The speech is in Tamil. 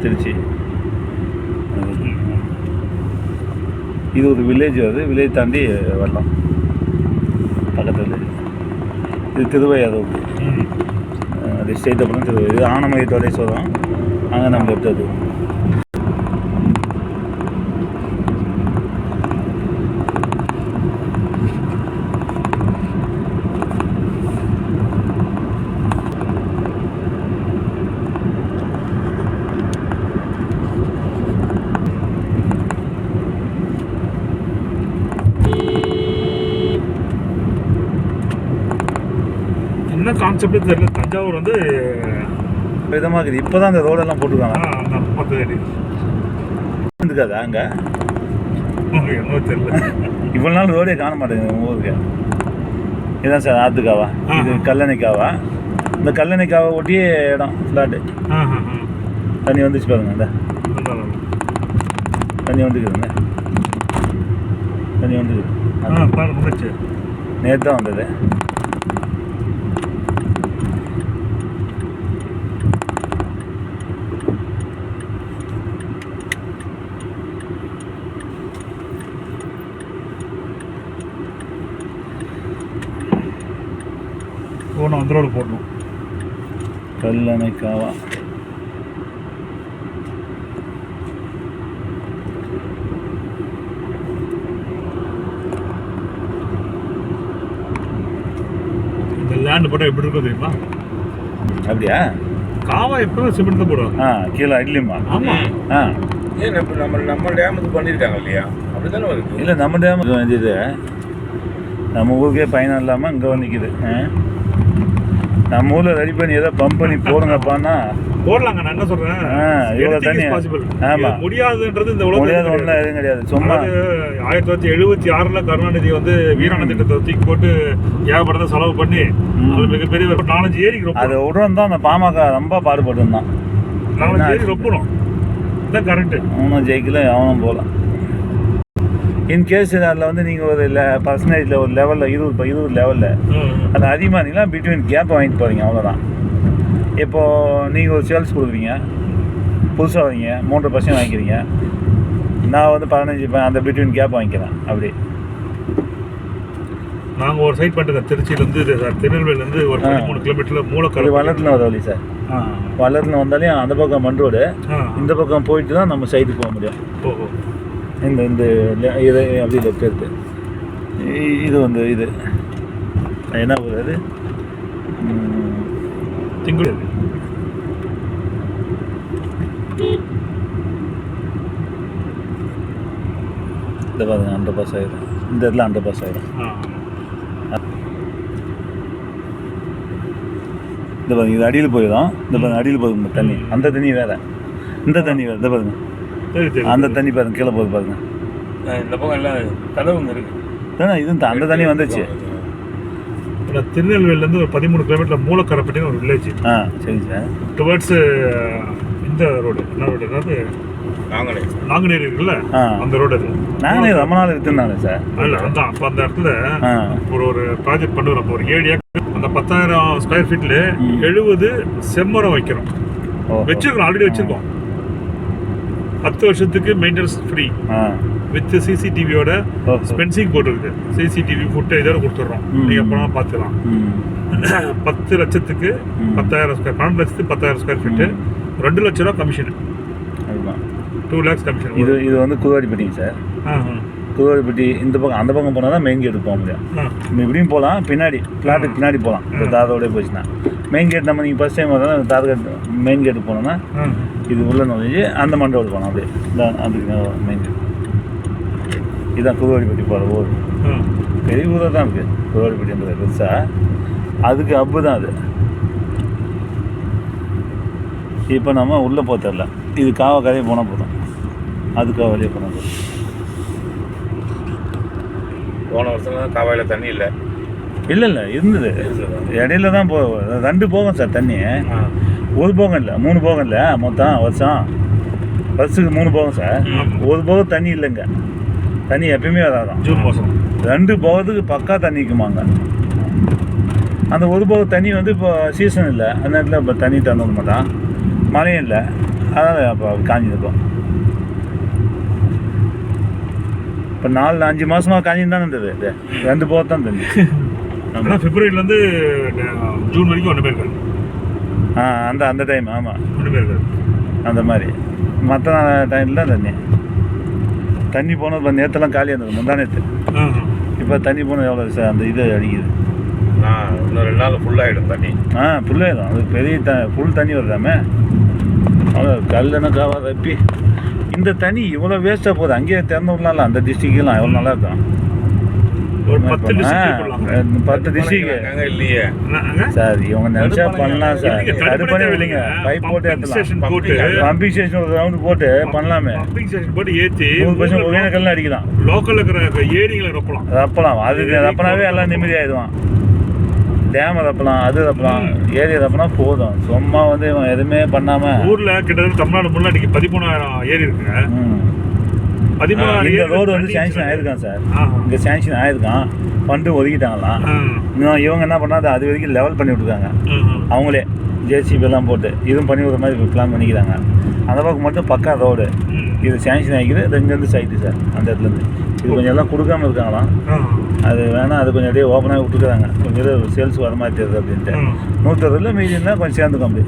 திருச்சி. இது ஒரு வில்லேஜ் வருது, வில்லேஜ் தாண்டி வரலாம் பக்கத்தில். இது திருவையாறு, அது ஸ்டேட் அப்புறம் திருவையாறு. இது ஆனமயத்தோடைய சொல்கிறோம், அங்கே நம்ம எடுத்தது. என்ன கான்செப்ட் தெரியல. தஞ்சாவூர் வந்து விதமாக இருக்குது. இப்போ தான் அந்த ரோடெல்லாம் போட்டுருக்காங்க. இருக்காதா அங்கே? என்ன தெரியல, இவ்வளோ நாள் ரோடே காண மாட்டேங்குது உங்கள் ஊருக்கு. இதுதான் சார் ஆத்துக்காவா, இது கல்லணைக்காவா. இந்த கல்லணைக்காவை ஒட்டியே இடம் ஃப்ளாட்டு. தண்ணி வந்துச்சு பாருங்க, இந்த தண்ணி வந்துக்குதுங்க, தண்ணி வந்துக்குது. நேற்று தான் வந்தது. போகணும், அந்த ரோடு போடணும். கல்லணைக்காவா இந்த லேண்ட் போட்டால் எப்படி இருக்கும் தெரியுமா? அப்படியா? காவா எப்பவுமே சிமெண்ட் தான் போடுவோம். கீழே அடிலையுமா? ஆமாம். ஏன் நம்ம டேமுக்கு பண்ணியிருக்காங்க இல்லையா? அப்படி தானே வருது. இல்லை, நம்ம டேமுக்கு வேண்டியது நம்ம ஊருக்கே பயணம் இல்லாமல் இங்கே வந்து நிற்கிது. நம்ம ஊரில் ரெடி பண்ணி ஏதோ பம்ப் பண்ணி போடுங்கப்பான்னா போடலாங்க. நான் என்ன சொல்கிறேன், இவ்வளோ தண்ணி. ஆமாம், முடியாதுன்றது இந்த உலகம் முடியாது, ஒன்றும் எதுவும் கிடையாது. சும்மா 1976 கருணாநிதி வந்து வீராண திட்டத்தை தூக்கி போட்டு ஏகப்பட்டதை செலவு பண்ணி அது மிகப்பெரிய ஒரு 4-5 ஏரிக்கு ரொம்ப அதை உடனே தான் அந்த பாமக ரொம்ப பாடுபட்டு இருந்தான். 4-5 ஏரி ரொப்பணும். இதுதான் கரெக்டு. அவனும் ஜெயிக்கல, அவனும் போகலாம். இன்கேஸ் அதில் வந்து நீங்கள் ஒரு பர்சன்டேஜில் ஒரு லெவலில் 20 லெவலில் அது அதிகமாக இருந்தீங்கன்னா பிட்வீன் கேப் வாங்கிட்டு போகிறீங்க, அவ்வளோதான். இப்போது நீங்கள் ஒரு சேல்ஸ் கொடுக்குறீங்க, புதுசாக வரீங்க, 3% வாங்கிக்கிறீங்க. நான் வந்து 15 அந்த பிட்வீன் கேப் வாங்கிக்கிறேன். அப்படி நாங்கள் ஒரு சைட் பண்ணிட்டு திருச்சியிலேருந்து திருநெல்வேலியிலேருந்து ஒரு 13 கிலோமீட்டரில் மூலக்கரை வளர்த்துல வர வழி சார். வளர்த்துல வந்தாலே அந்த பக்கம் மண் ரோடு, இந்த பக்கம் போயிட்டு தான் நம்ம சைட்டுக்கு போக முடியும். இந்த இது அப்படி லெஃப்ட் எடுத்து இது வந்து இது என்ன போகுது, திங்குடு இந்த பாருங்க 100% ஆயிடும். இந்த இடத்துல 100% ஆயிடும். இந்த பாருங்க, இது அடியில் போயிடும். இந்த பாருங்க அடியில் போகுது தண்ணி. அந்த தண்ணி வேற, இந்த தண்ணி வேறு. இந்த பாருங்க அந்த தண்ணி பாருங்க, கீழே போகுது பாருங்க. இந்த பக்கம் எல்லாம் கதவுங்க இருக்கு. இது அந்த தண்ணி வந்துச்சு. திருநெல்வேலியிலேருந்து ஒரு 13 கிலோமீட்டர் மூலக்கரைப்பட்டின்னு ஒரு வில்லேஜ். சரி சார். டுவர்ட்ஸ் இந்த ரோடு, என்ன ரோடு, அதாவது நாங்குநேரி இருக்குல்ல, அந்த ரோடு. அது நானே ரொம்ப நாள் இருக்குன்னாங்க சார். இல்லை அதான். அப்போ அந்த இடத்துல ஒரு ப்ராஜெக்ட் பண்ணுறோம். அப்போ ஒரு 7 ஏக்கர், அந்த 10,000 ஸ்கொயர் ஃபீட்டில் 70 செம்மரம் வைக்கிறோம். வச்சுருக்கோம், ஆல்ரெடி வச்சுருக்கோம். 10 வருஷத்துக்கு மெயின்டெனன்ஸ் ஃப்ரீ வித் சிசிடிவியோட ஸ்பென்சிங் போட்டுருக்கு. சிசிடிவி ஃபுட்டேஜோட கொடுத்துட்றோம், நீங்கள் அப்புறம் பார்த்துக்கலாம். 10 லட்சத்துக்கு 10,000 ஸ்கொயர், 12 லட்சத்துக்கு 10,000 ஸ்கொயர் ஃபீட்டு, 2 லட்ச ரூபா கமிஷன். 2 lakhs commission. இது வந்து குருவாடிப்பட்டிங்க சார். குருவாடிப்பட்டி இந்த பக்கம், அந்த பக்கம் போனால் தான் மெயின் கேட்டுக்கு போக முடியும். இப்படியும் போகலாம், பின்னாடி ஃப்ளாட்டுக்கு பின்னாடி போகலாம். இந்த தாரோடய போச்சுன்னா மெயின் கேட் நம்ம நீங்கள் ஃபஸ்ட் டைம் வரலாம், தார் கேட் மெயின் கேட்டுக்கு போனோம்னா இது உள்ள நுழைஞ்சு அந்த மண்டபத்துக்கு போகலாம். அப்படியே இந்த அதுக்கு மெயின் கேட். இதுதான் குருவாடிப்பட்டி போகிற ஊர். பெரிய ஊராக தான் இருக்குது குருவாடிப்பட்டின்றது பெருசாக. அதுக்கு அப்பு தான் அது. இப்போ நம்ம உள்ளே போக தெரில. இது காவா கரையை போனால் போதும், அதுக்காக வெளியே போனால் போதும். போன வருஷம் காவாயில் தண்ணி இல்லை. இல்லை இருந்தது. இடையில தான் 2 போகும் சார் தண்ணி. ஒரு போகம் இல்லை, 3 போகம் இல்லை. மொத்தம் வருஷத்துக்கு 3 போகும் சார். ஒரு போகம் தண்ணி இல்லைங்க. தண்ணி எப்பயுமே வராதான். ஜூன் மாதம் 2 போகத்துக்கு பக்கா தண்ணி இருக்குமாங்க. அந்த ஒரு போக தண்ணி வந்து இப்போ சீசன் இல்லை, அந்த நேரத்தில் இப்போ தண்ணி தந்துட மாட்டான். மழையும் இல்லை. அதனால் அப்போ காஞ்சிருக்கும். இப்போ 4-5 மாதமாக காஞ்சின்னு தானே இருந்தது. இது 2 போர் தான் தண்ணி. ஆனால் பிப்ரவரியிலேருந்து ஜூன் வரைக்கும் ஒன்றுமே இருக்காது. அந்த டைம் ஆமாம் ஒன்றுமே இருக்காது. அந்த மாதிரி மற்ற டைமில் தான் தண்ணி போனது இப்போ நேற்றுலாம் காலியாக இருந்தது, முந்தா நேற்று. இப்போ தண்ணி போனது எவ்வளோ சார் அந்த இது அடிக்குது? இன்னும் 2 நாள் ஃபுல்லாகிடும் தண்ணி. ஃபுல்லாகிடும். அது பெரிய ஃபுல் தண்ணி வருதாமே. அவ்வளோ கல்லுன்னு காவா தப்பி இந்த தண்ணி இவ்வளோ வேஸ்ட்டாக போகுது. அங்கேயே திறந்து விடலாம்ல அந்த டிஸ்ட்ரிக்ட்லாம், எவ்வளோ நல்லா இருக்கும். ஒரு 10 டிஸ்ட்ரிக்ட் 10 டிஸ்ட்ரிக்ட் இல்லையே சார். இவங்க நினச்சா பண்ணலாம் சார். அது பண்ணி இல்லைங்க, பைப் போட்டு ஏற்றலாம். பம்பிங் ஸ்டேஷன் ஒரு ரவுண்டு போட்டு பண்ணலாமே. பம்பிங் ஸ்டேஷன் போட்டு ஏற்றி 100% ஒகேனக்கல்லாம் அடிக்கலாம். லோக்கலில் இருக்கிற ஏரிகளை ரப்பலாம். அது ரப்பனாவே எல்லாம் நிம்மதியாகிடுவான். டேம் ரப்பலாம், அது ரப்பலாம், ஏரி ரப்பனா போதும். சும்மா வந்து இவன் எதுவுமே பண்ணாமல் ஊரில் கிட்டத்தட்ட தமிழ்நாடு முன்னாடிக்கு 13,000 ஏரி இருக்குங்க. 13,000 இந்த ரோடு வந்து சேங்ஷன் ஆயிருக்கான் சார். இங்கே சேங்ஷன் ஆயிருக்கான், ஃபண்டு ஒதுக்கிட்டாங்களாம். இன்னும் இவங்க என்ன பண்ணாது அது வரைக்கும் லெவல் பண்ணி விட்டுருக்காங்க. அவங்களே ஜேசிபி எல்லாம் போட்டு இதுவும் பண்ணி விடுற மாதிரி பிளான் பண்ணிக்கிறாங்க. அந்த பக்கம் மட்டும் பக்கா ரோடு இது சேங்ஷன் ஆகிக்குது. இங்கேருந்து சைட்டு சார் அந்த இடத்துலேருந்து இது கொஞ்சம் எல்லாம் கொடுக்காம இருக்காங்களாம். அது வேணால் அது கொஞ்சம் அப்படியே ஓப்பனாக விட்டுருக்காங்க. கொஞ்சம் சேல்ஸ் வர மாதிரி தெரியுது அப்படின்ட்டு 160 மீதி இருந்தால் கொஞ்சம் சேர்ந்துக்கும் அப்படி.